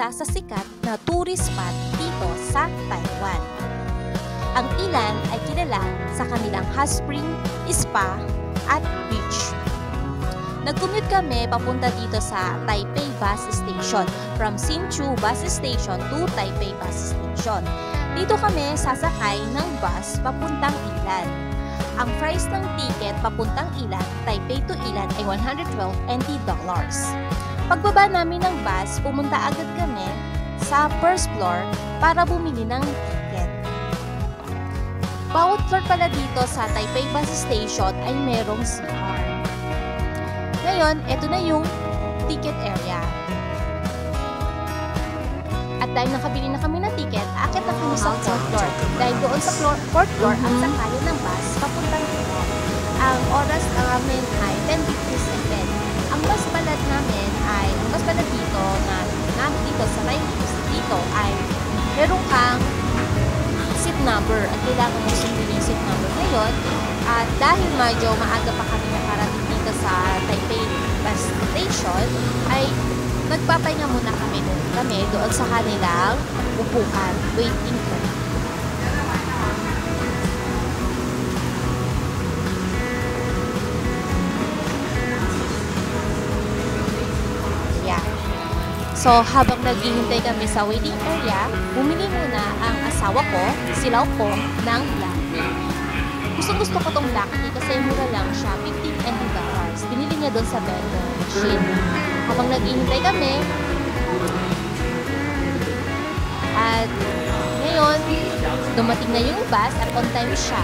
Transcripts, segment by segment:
isa sa sikat na tourist spot dito sa Taiwan. Ang Ilan ay kilala sa kanilang hot spring, spa, at beach. Nag-commute kami papunta dito sa Taipei Bus Station from Hsinchu Bus Station to Taipei Bus Station. Dito kami sasakay ng bus papuntang Ilan. Ang price ng ticket papuntang Ilan, Taipei to Ilan ay 112 NT dollars. Pagbaba namin ng bus, pumunta agad kami sa first floor para bumili ng ticket. Bawat floor pala dito sa Taipei Bus Station ay merong CR. Ngayon, eto na yung ticket area. At dahil nakabili na kami ng ticket, aakit na kami sa fourth floor. Dahil doon sa fourth floor, ang sakayan ng bus papuntang Ilan. Ang oras namin ay 10:57. Ang bus palad namin ay, ang bus palad dito dito sa may dito ay meron kang seat number at kailangan mo sundin yung seat number ngayon. At dahil medyo maaga pa kami nakarating dito sa Taipei Bus Station, ay nagpapahinga muna kami doon sa kanilang upuan, waiting room. Yeah. So, habang naghihintay kami sa waiting area, bumili muna ang asawa ko, si Lau Pong, ng black tea. Gusto ko tong black tea kasi mura lang siya, 15 NT dollars. Binili niya doon sa vending machine. Habang naghihintay kami, at ngayon, dumating na yung bus at on time siya.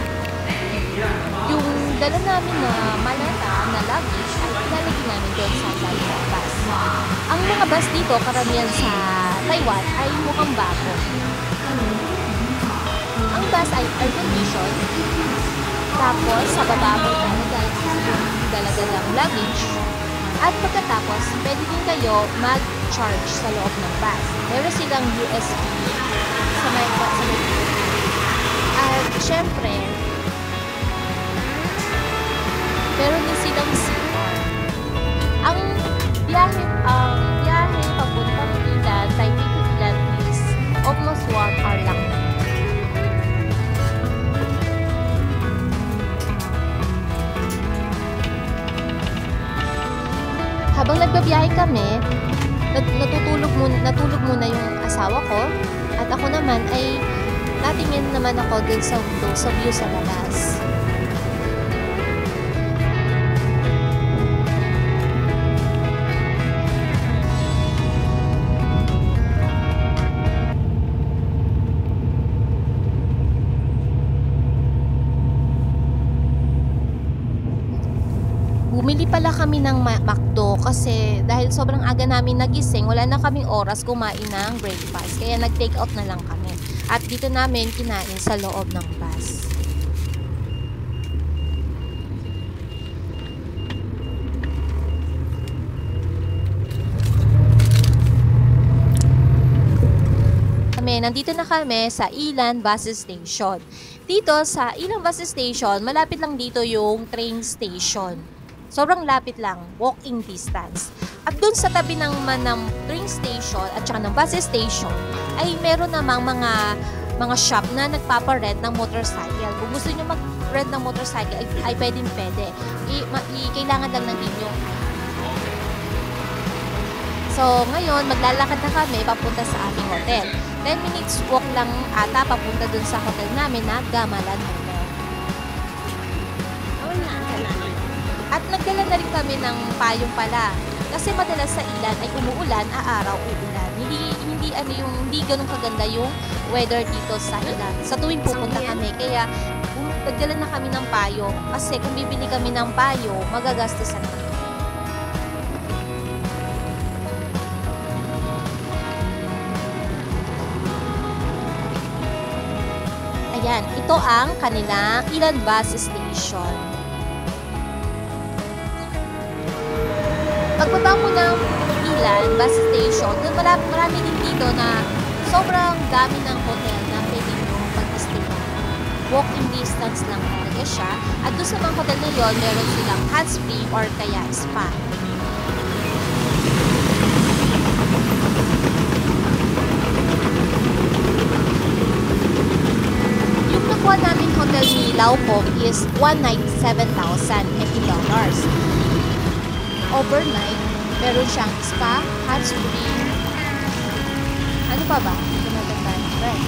Yung dala namin na maleta, na luggage, ay ilalagay namin doon sa loob ng bus. Ang mga bus dito, karamihan sa Taiwan, ay mukhang bago. Ang bus ay air condition. Tapos, sa baba mo ilalagay yung dala-dalang luggage. At pagkatapos, pwede din kayo mag-charge sa loob ng bus. Meron silang USB sa may at syempre, meron din silang CR. Ang biyahe papuntang Ilan, Taipei to Ilan is almost 1 hour lang. Habang nagbabiyahe kami, natulog muna yung asawa ko at ako naman ay natingin naman ako dun sa window, sa view sa labas. Bumili pala kami ng McDo kasi dahil sobrang aga namin nagising, wala na kaming oras kumain ng breakfast. Kaya nag-take out na lang kami. At dito namin kinain sa loob ng bus. Nandito na kami sa Ilan Bus Station. Dito sa Ilan Bus Station, malapit lang dito yung train station. Sobrang lapit lang, walking distance. At dun sa tabi ng train station at saka ng bus station ay meron namang mga shop na nagpapa-rent ng motorcycle. Kung gusto nyo mag-rent ng motorcycle ay pwede. Kailangan lang ng inyong. So ngayon maglalakad na kami papunta sa aming hotel. 10 minutes walk lang ata papunta dun sa hotel namin na Gamalan Hotel. At nagdala na rin kami ng payong pala. Kasi madalas sa Ilan ay umuulan, araw uulan. Hindi ganun kaganda yung weather dito sa Ilan. Sa tuwing pupunta kami, kaya nagdala na kami ng payong. Kasi kung bibili kami ng payong, magagastusan kami. Ayan, ito ang kanilang Ilan Bus Station. Pagbaba mo ng Ilan Bus Station, marami din dito na sobrang dami ng hotel na pwede mo mag-stay. Walking distance lang talaga siya. At doon sa mga hotel na yun, meron silang hot spring or kaya spa. nakuha namin hotel ni Laupok is one night $7,000 dollars. Overnight, meron siyang spa, hot spring, ano pa ba? Hindi ko natandaan.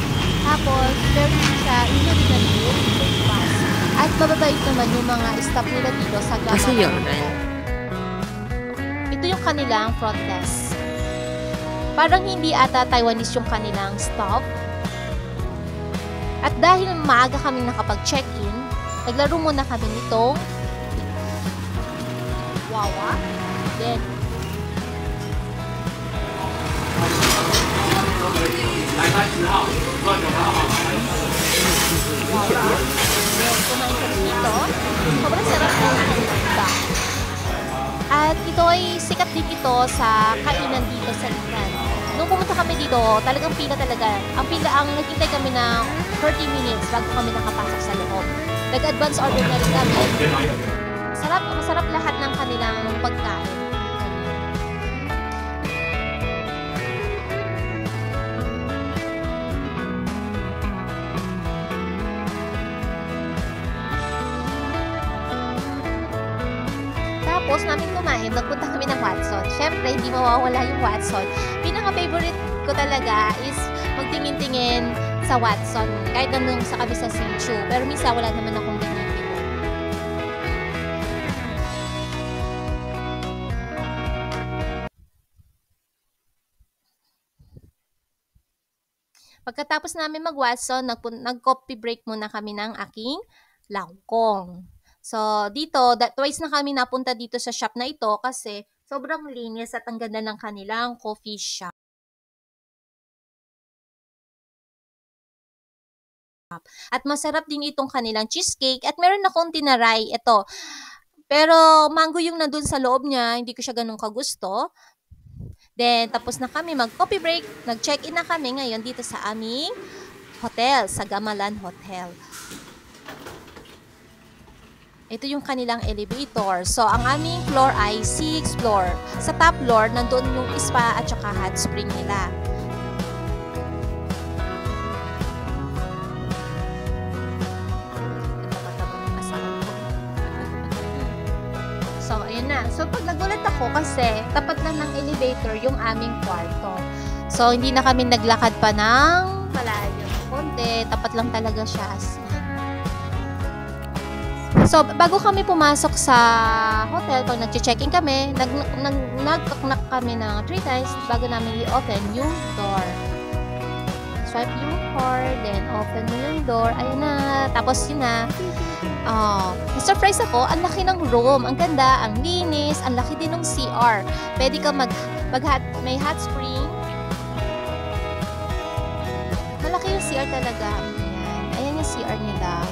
Tapos, meron siya included na meal, breakfast, at mababait naman yung mga staff nila dito sa Gama. Kasi yun, ito yung kanilang front desk. Parang hindi ata Taiwanese yung kanilang staff. At dahil maaga kaming nakapag-check-in, naglaro muna kami nitong Wawa. Then, kumain kami dito. Sobrang sarap ng iba. At ito ay sikat din ito sa kainan dito sa Ilan. Nung pumunta kami dito, talagang pila talaga. Ang naghintay kami ng 30 minutes bago kami nakapasok sa loob. Nag-advance order na rin kami. Masarap lahat ng kanilang pagkain. Tapos namin kumain, nagpunta kami ng Watson. Siyempre, hindi mawawala yung Watson. Pinaka-favorite ko talaga is magtingin-tingin sa Watson. Kahit nandun sa kami sa Sinchu. Pero minsan wala naman akong binibili. Pagkatapos namin mag-Watson, nag-coffee break muna kami ng aking langkong. So, dito, twice na kami napunta dito sa shop na ito kasi sobrang linis at ang ganda ng kanilang coffee shop. At masarap din itong kanilang cheesecake at meron akong tinaray ito. Pero mango yung nandun sa loob niya, hindi ko siya ganun kagusto. Then, tapos na kami mag-coffee break. Nag-check-in na kami ngayon dito sa aming hotel, sa Gamalan Hotel. Ito yung kanilang elevator. So, ang aming floor ay 6th floor. Sa top floor, nandun yung spa at saka hot spring nila. So, ayun na. So, pag nagulat ako kasi tapat lang ng elevator yung aming kwarto. So, hindi na kami naglakad pa ng malayo. Konti, tapat lang talaga siya. So, bago kami pumasok sa hotel, pag nag-check-in kami, nag-knock kami ng 3 times bago namin i-open yung door. Swipe yung card, then open mo yung door. Ayun na. Tapos yun na. Na-surprise ako. Ang laki ng room. Ang ganda, ang linis, ang laki din ng CR. Pwede ka may hot spring. Malaki yung CR talaga. Ayan. Ayan yung CR nila.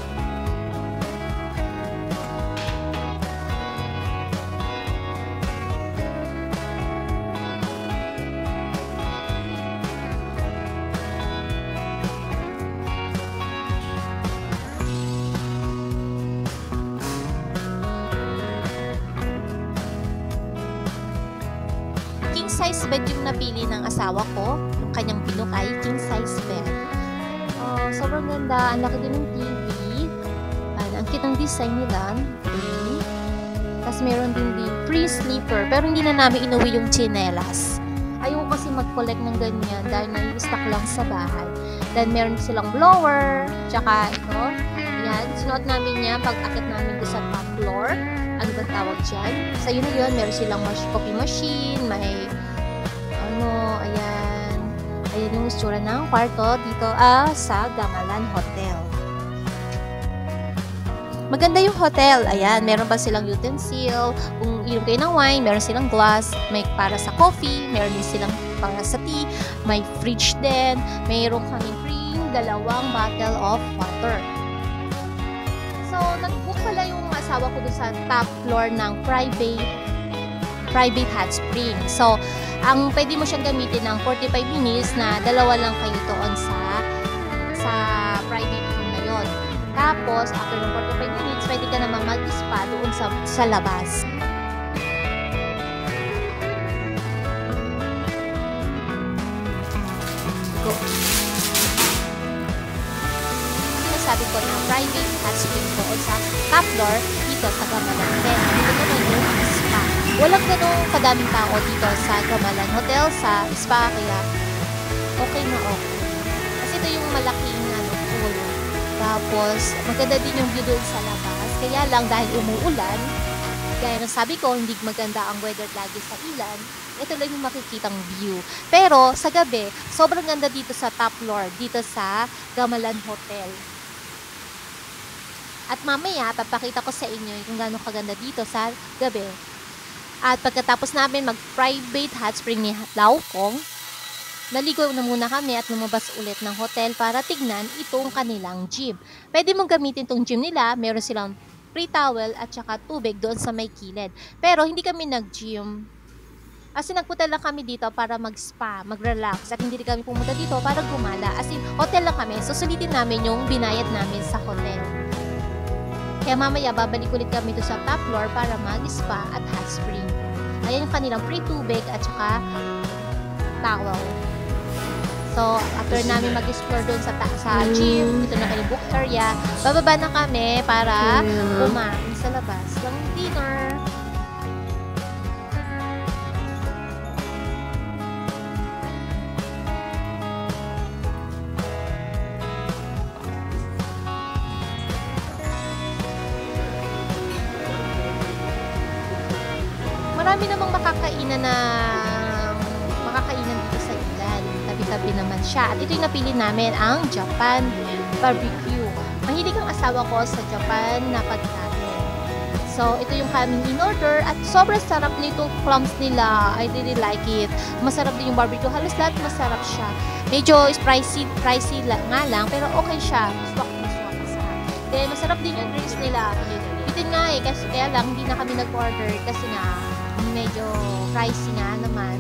King size bed yung napili ng asawa ko. Yung kanyang pinok ay king size bed. Sobrang ganda. Ang laki din ng TV. Ang cute ng design nila. Tapos meron din free sleeper. Pero hindi na namin inuwi yung chinelas. Ayoko kasi mag-collect ng ganyan dahil nai-stock lang sa bahay. Then meron silang blower. Tsaka ito. Yan. Sinuot namin yan pag akit namin doon sa top floor. Ano ba tawag dyan? So, yun na yun. Meron silang coffee machine. May, ayan. Ayan yung istura ng kwarto dito sa Gamalan Hotel. Maganda yung hotel. Ayan, meron pa silang utensil. Kung inom kayo ng wine, meron silang glass. May para sa coffee. Meron din silang para sa tea. May fridge din. Mayroon kaming free 2 bottle of water. So, nag-book pala yung asawa ko doon sa top floor ng private hot spring. So, ang pwede mo siyang gamitin ng 45 minutes na 2 lang kayo doon sa private room na yon. Tapos, after ng 45 minutes, pwede ka naman mag-spa doon sa labas. Go. sinasabi ko na private hot spring doon sa top floor dito sa Gamalan Hotel. Dito naman yung spa. Walang ganong kadaming tao dito sa Gamalan Hotel, sa spa, kaya okay na okay. Kasi ito yung malaking pool. Tapos, maganda din yung view doon sa labas. Kaya lang dahil umuulan, gaya ng sabi ko, hindi maganda ang weather lagi sa Ilan, ito lang yung makikitang view. Pero, sa gabi, sobrang ganda dito sa top floor, dito sa Gamalan Hotel. At mamaya, papakita ko sa inyo kung gaano kaganda dito sa gabi. At pagkatapos namin mag-private hot spring ni Laokong, naligo na muna kami at lumabas ulit ng hotel para tignan itong kanilang gym. Pwede mong gamitin itong gym nila, meron silang free towel at saka tubig doon sa may kilid. Pero hindi kami nag-gym. Kasi nagpunta lang kami dito para mag-spa, mag-relax. At hindi kami pumunta dito para gumala. As in, hotel lang kami. Susulitin namin yung binayad namin sa hotel. Kaya mamaya, babalik ulit kami doon sa top floor para mag-spa at hot spring. Ayan yung kanilang free tubig at saka towel. So, after namin mag-explore doon sa gym, ito na kayo book area, bababa na kami para kumain sa labas ng dinner. Marami namang makakainan dito sa Ilan. Tabi-tabi naman siya. At ito yung napili namin, ang Japan barbecue. Mahilig ang asawa ko sa Japan na pagkain. So, ito yung kaming in-order at sobrang sarap nito clams nila. I really like it. Masarap din yung barbecue. Halos lahat masarap siya. Medyo pricey nga lang, pero okay siya. Swak. Then, masarap din yung drinks nila. Bitin nga kasi kaya lang hindi na kami nag-order kasi nga medyo pricey nga naman.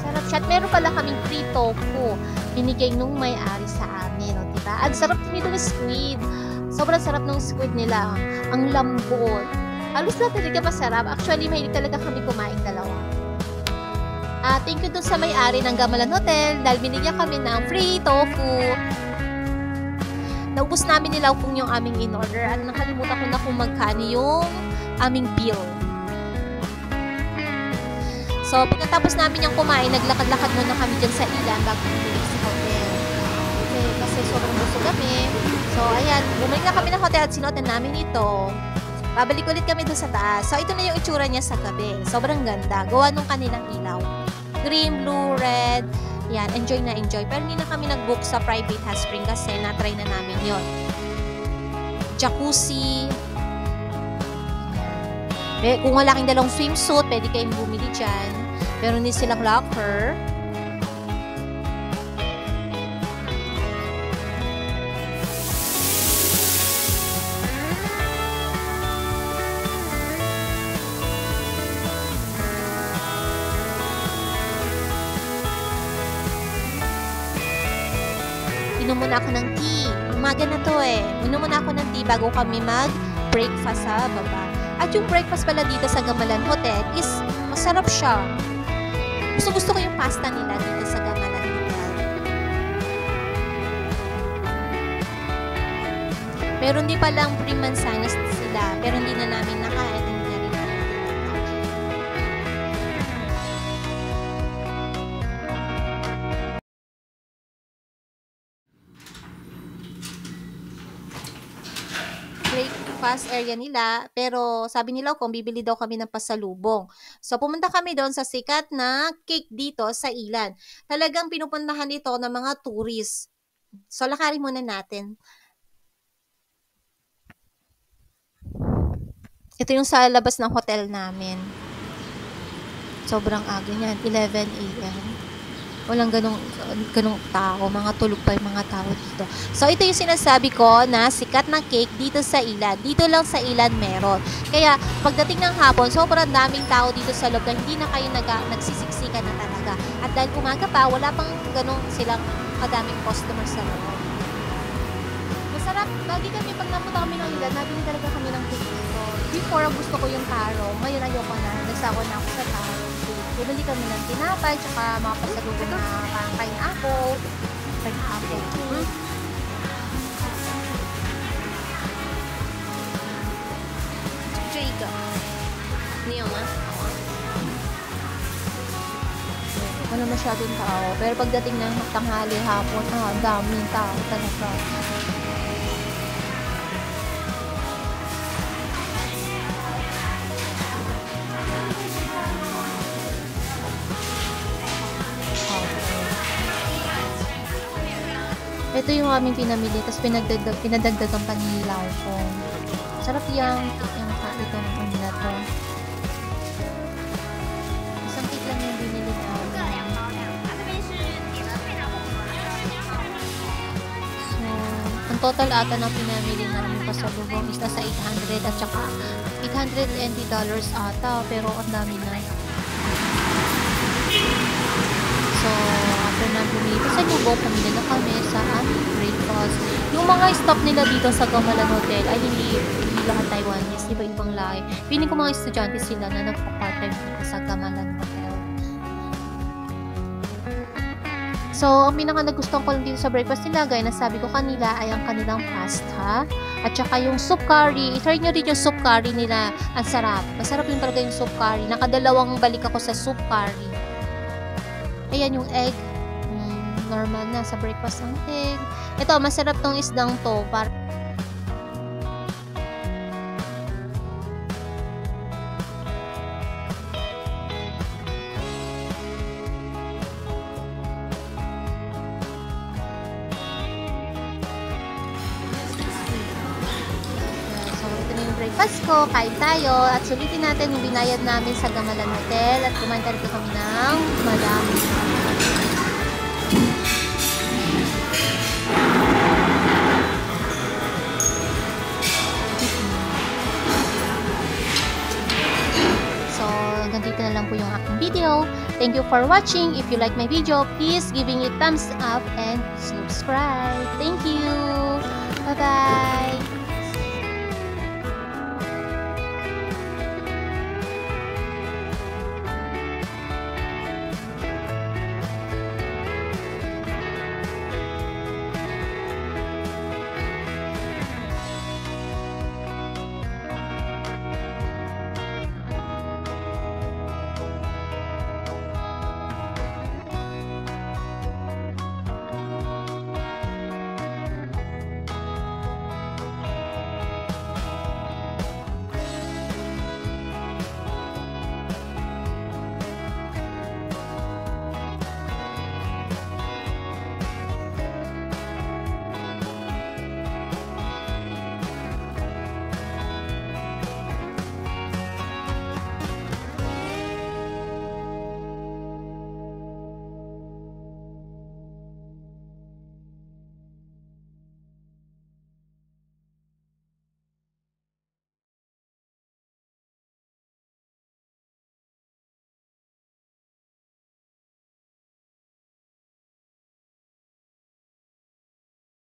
Sarap siya. At meron pala kaming free tofu. Binigay nung may-ari sa amin. No, diba? Ang sarap din ito ng squid. Sobrang sarap ng squid nila. Ang lambot. Halos na talaga masarap. Actually, mahilig talaga kami kumain dalawa. Thank you dun sa may-ari ng Gamalan Hotel dahil binigyan kami ng free tofu. Naubos namin nila kung yung aming in-order at nakalimutan ko na kung magkano yung aming bill. So, pagkatapos namin yung kumain, naglakad-lakad muna kami dyan sa Ilan bago bumalik sa hotel. Okay, kasi sobrang busog kami. So, ayan, bumalik na kami ng hotel at sinuotan namin ito. Babalik ulit kami doon sa taas. So, ito na yung itsura niya sa gabi. Sobrang ganda. Gawa nung kanilang ilaw. Green, blue, red. Yan, enjoy na enjoy. Pero hindi na kami nag-book sa private hot spring kasi na-try na namin yon. Jacuzzi. Kung wala kang dalawang swimsuit, pwede kayong bumili dyan. Pero hindi silang locker. Inom muna ako ng tea. Umaga na to eh. Inom muna ako ng tea bago kami mag-breakfast sa baba. At yung breakfast pala dito sa Gamalan Hotel is masarap siya. Gusto ko yung pasta nila dito sa Gamalan Hotel. Meron din palang pre-mansanas sila, pero hindi na namin nakain. Hindi na rin namin. Breakfast area nila, pero sabi nila kung bibili daw kami ng pasalubong. So, pumunta kami doon sa sikat na cake dito sa Ilan. Talagang pinupuntahan ito ng mga tourists. So, lakarin muna natin. Ito yung sa labas ng hotel namin. Sobrang aga niyan, 11 a.m. Walang ganong tao, mga tulog pa yung mga tao dito. So, ito yung sinasabi ko na sikat na cake dito sa Ilan. Dito lang sa Ilan meron. Kaya, pagdating ng hapon, sobrang daming tao dito sa loob na hindi na kayo nagsisiksikan na talaga. At dahil umaga pa, wala pang ganong silang kadaming customer sa loob. Masarap. Lagi kami, pag napunta kami ng Ilan, nabili talaga kami ng cake dito. Before, gusto ko yung taro. Ngayon, ayoko na. Nagsako na ako sa taro. Bumili kami ng tinapay, tsaka mga pasalubong na parang pineapple. masyadong tao. Pero pagdating ng tanghali, hapon, daming tao talaga. Ito yung aming pinamili, tapos pinadagdagan pa ni Laufeng. Sarap yung ito ng ano na to. Isang cake lang yung binili namin. So, ang total ata na pinamili namin pasalubong is nasa 800 at saka $880 ata, pero ang dami na. So, after na bumili sa lubong, pumili na kami sa aming breakfast. Yung mga stop nila dito sa Gamalan Hotel ay hindi lahat Taiwanese, iba-ibang lahi. Piling ko mga estudyante sila na nagpa-part-time dito sa Gamalan Hotel. So, ang pinaka nagustuhan ko lang dito sa breakfast nila, gaya na sabi ko kanila, ay ang kanilang pasta at saka yung soup curry. I-try nyo rin yung soup curry nila. Ang sarap. Masarap yung talaga yung soup curry. Nakadalawang balik ako sa soup curry. Ayan yung egg. Normal na sa breakfast ang egg. Ito, masarap tong isdang to. Breakfast ko, kain tayo at sulitin natin yung binayad namin sa Gamalan Hotel at kumain talaga kami ng madami. So, hanggang dito na lang po yung aking video. Thank you for watching. If you like my video, please giving it thumbs up and subscribe. Thank you!